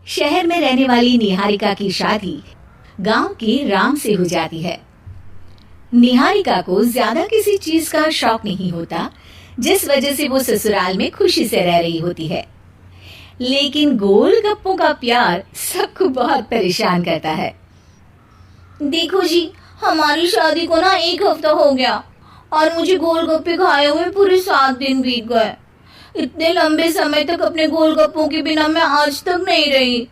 शहर में रहने वाली निहारिका की शादी गांव के राम से हो जाती है। निहारिका को ज्यादा किसी चीज का शौक नहीं होता, जिस वजह से वो ससुराल में खुशी से रह रही होती है। लेकिन गोलगप्पों का प्यार सबको बहुत परेशान करता है। देखो जी, हमारी शादी को ना 1 हफ्ता हो गया और मुझे गोलगप्पे खाए हुए पूरे 7 दिन बीत गए। इतने लंबे समय तक अपने गोलगप्पों के बिना मैं आज तक नहीं रही।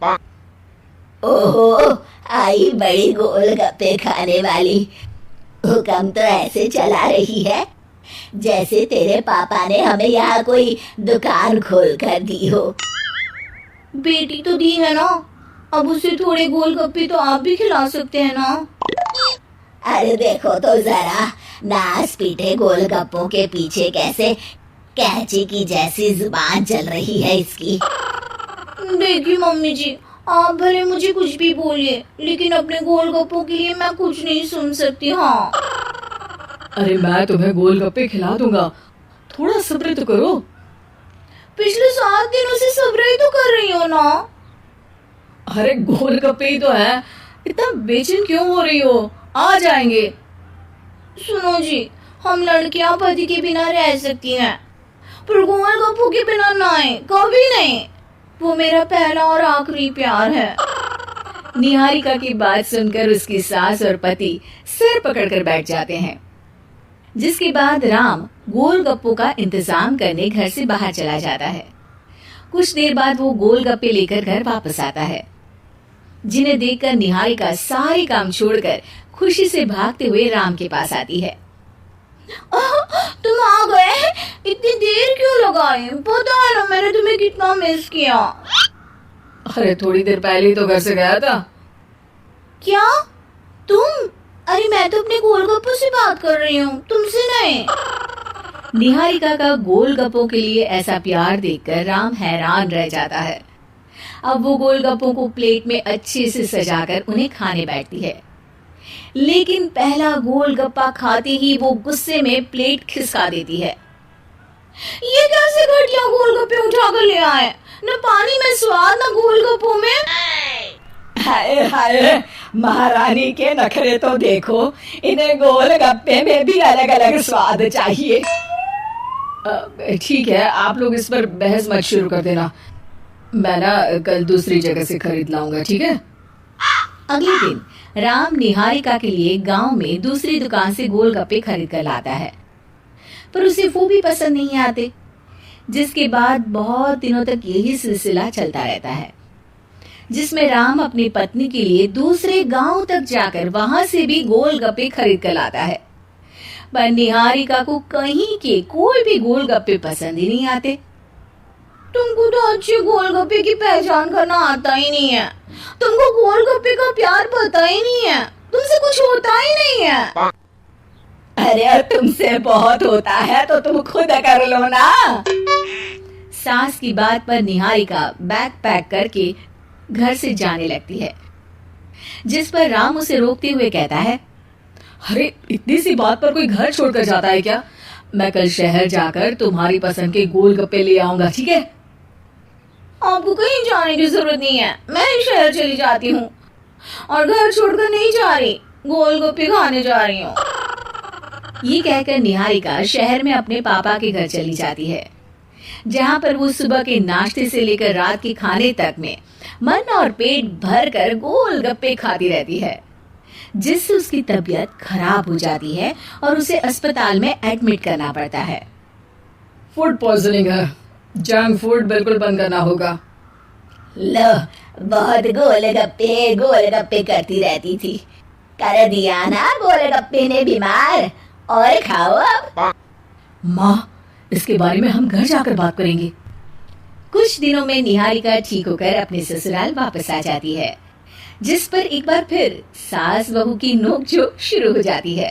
ओहो, आई बड़ी गोलगप्पे खाने वाली। हुक्म तो ऐसे चला रही है जैसे तेरे पापा ने हमें यहाँ कोई दुकान खोल कर दी हो। बेटी तो दी है ना, अब उसे थोड़े गोलगप्पे तो आप भी खिला सकते हैं ना। अरे देखो तो जरा, नास पीटे गोलगप्पों के पीछे कैसे कैंची की जैसी जुबान चल रही है इसकी। देखिए मम्मी जी, आप भले मुझे कुछ भी बोलिए, लेकिन अपने गोलगप्पों के लिए मैं कुछ नहीं सुन सकती। हाँ, अरे मैं तुम्हें गोलगप्पे खिला दूंगा, थोड़ा सब्र तो करो। पिछले 7 दिनों से सब्र ही तो कर रही हो ना। अरे गोलगप्पे ही तो है, इतना बेचैन क्यों हो रही हो? आ जाएंगे। सुनो जी, हम लड़कियां पति के बिना रह सकती हैं, पर गोलगप्पों के बिना नहीं, कभी नहीं। वो मेरा पहला और आखिरी प्यार है। निहारिका की बात सुनकर उसकी सास और पति सिर पकड़कर बैठ जाते हैं। जिसके बाद राम गोलगप्पों का इंतजाम करने घर से बाहर चला जाता है। कुछ देर बाद वो गोलगप्पे लेकर घर वापस आता है, जिन्हें देखकर निहारिका सारे काम छोड़कर खुशी से भागते हुए राम के पास आती है। तुम आ गए? इतनी देर क्यों लगाई? पता है ना मैंने तुम्हें कितना मिस किया। अरे थोड़ी देर पहले ही तो घर से गया था। क्या तुम? अरे मैं तो अपने गोलगप्पों से बात कर रही हूँ, तुमसे नहीं। निहारिका का गोलगप्पों के लिए ऐसा प्यार देखकर राम हैरान रह जाता है। अब वो गोलगप्पों को प्लेट में अच्छे से सजाकर उन्हें खाने बैठती है, लेकिन पहला गोलगप्पा खाते ही वो गुस्से में प्लेट खिसका देती है। ये कैसे घटिया गोलगप्पे उठा कर ले आए? न पानी में स्वाद, न गोलगप्पों में। हाय हाय, महारानी के नखरे तो देखो, इन्हें गोलगप्पे में भी अलग अलग स्वाद चाहिए। ठीक है, आप लोग इस पर बहस मत शुरू कर देना, मैं ना कल दूसरी जगह से खरीद लाऊंगा, ठीक है? अगले दिन राम निहारिका के लिए गांव में दूसरी दुकान से गोलगप्पे खरीद कर लाता है, पर उसे वो भी पसंद नहीं आते। जिसके बाद बहुत दिनों तक यही सिलसिला चलता रहता है, जिसमें राम अपनी पत्नी के लिए दूसरे गांव तक जाकर वहां से भी गोलगप्पे खरीद कर लाता है, पर निहारिका को कहीं के कोई भी गोलगप्पे पसंद ही नहीं आते। तुमको तो अच्छे गोलगप्पे की पहचान करना आता ही नहीं है। तुमको गोलगप्पे का प्यार पता ही नहीं है, तुमसे कुछ होता ही नहीं है। अरे तुमसे बहुत होता है तो तुम खुद कर लो ना। सास की बात पर निहारिका बैग पैक करके घर से जाने लगती है, जिस पर राम उसे रोकते हुए कहता है, अरे इतनी सी बात पर कोई घर छोड़कर जाता है क्या? मैं कल शहर जाकर तुम्हारी पसंद के गोलगप्पे ले आऊंगा, ठीक है? आपको कहीं जाने की जरूरत नहीं है, मैं ही शहर चली जाती हूँ और घर छोड़कर नहीं जा रही, गोलगप्पे खाने जा रही हूँ। ये कहकर निहारिका शहर में अपने पापा के घर चली जाती है, जहाँ पर वो सुबह के नाश्ते से लेकर रात के खाने तक में मन और पेट भर कर गोलगप्पे खाती रहती है, जिससे उसकी तबीयत खराब हो जाती है और उसे अस्पताल में एडमिट करना पड़ता है। फूड पॉइजनिंग है, जंक फूड बिल्कुल बंद करना होगा। लो, बहुत गोलगप्पे गोलगप्पे करती रहती थी, कर दिया ना गोलगप्पे ने बीमार। और खाओ अब। माँ, इसके बारे में हम घर जाकर बात करेंगे। कुछ दिनों में निहारिका ठीक होकर अपने ससुराल वापस आ जाती है, जिस पर एक बार फिर सास बहू की नोकझोंक शुरू हो जाती है।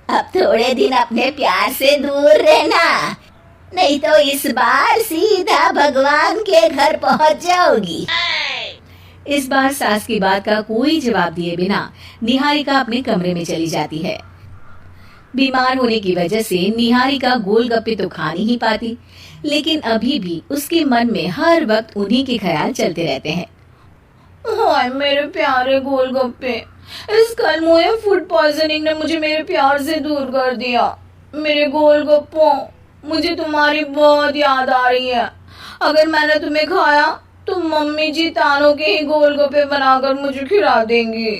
अब थोड़े दिन अपने प्यार से दूर रहना, नहीं तो इस बार सीधा भगवान के घर पहुंच जाओगी। इस बार सास की बात का कोई जवाब दिए बिना निहारिका अपने कमरे में चली जाती है। बीमार होने की वजह से निहारिका गोलगप्पे तो खा नहीं पाती, लेकिन अभी भी उसके मन में हर वक्त उन्हीं के ख्याल चलते रहते हैं। हाय मेरे प्यारे गोलगप्पे, इस कलमुए फूड पॉइजनिंग ने मुझे मेरे प्यार से दूर कर दिया। मेरे गोलगप्पों, मुझे तुम्हारी बहुत याद आ रही है। अगर मैंने तुम्हें खाया तो मम्मी जी तानों के ही गोलगप्पे बनाकर मुझे खिला देंगी।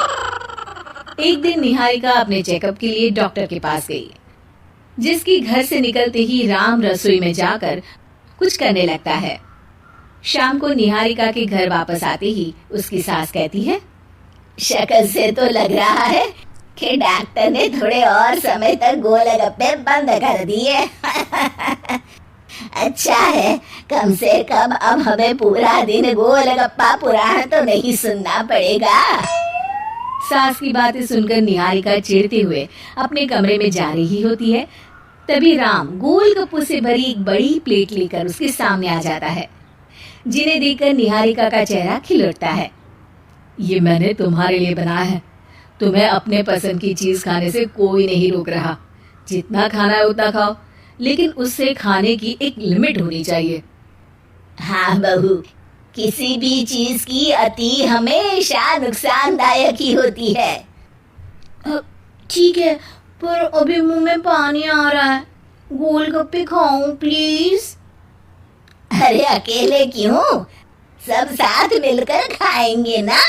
एक दिन निहारिका अपने चेकअप के लिए डॉक्टर के पास गई, जिसकी घर से निकलते ही राम रसोई में जाकर कुछ करने लगता है। शाम को निहारिका के घर वापस आते ही उसकी सास कहती है, शक्ल से तो लग रहा है कि डॉक्टर ने थोड़े और समय तक गोलगप्पे बंद कर दिए। अच्छा है, कम से कम अब हमें पूरा दिन गोलगप्पा पुराण तो नहीं सुनना पड़ेगा। सास की बातें सुनकर निहारिका चिढ़ते हुए अपने कमरे में जा रही होती है। तभी राम गोलगप्पों से भरी एक बड़ी प्लेट लेकर उसके सामने आ जाता है, जिन्हें देखकर निहारिका का चेहरा खिल उठता है। ये मैंने तुम्हारे लिए बनाया है। तुम्हें अपने पसंद की चीज खाने से कोई नहीं रोक रहा। जितना खाना है उतना खाओ, लेकिन उससे खाने की एक लिमिट होनी चाहिए। हाँ बहू, किसी भी चीज की अति हमेशा नुकसानदायक ही होती है। ठीक है, पर अभी मुंह में पानी आ रहा है। गोलगप्पे खाऊं प्लीज? अरे अकेले क्यों, सब साथ मिलकर खाएंगे ना।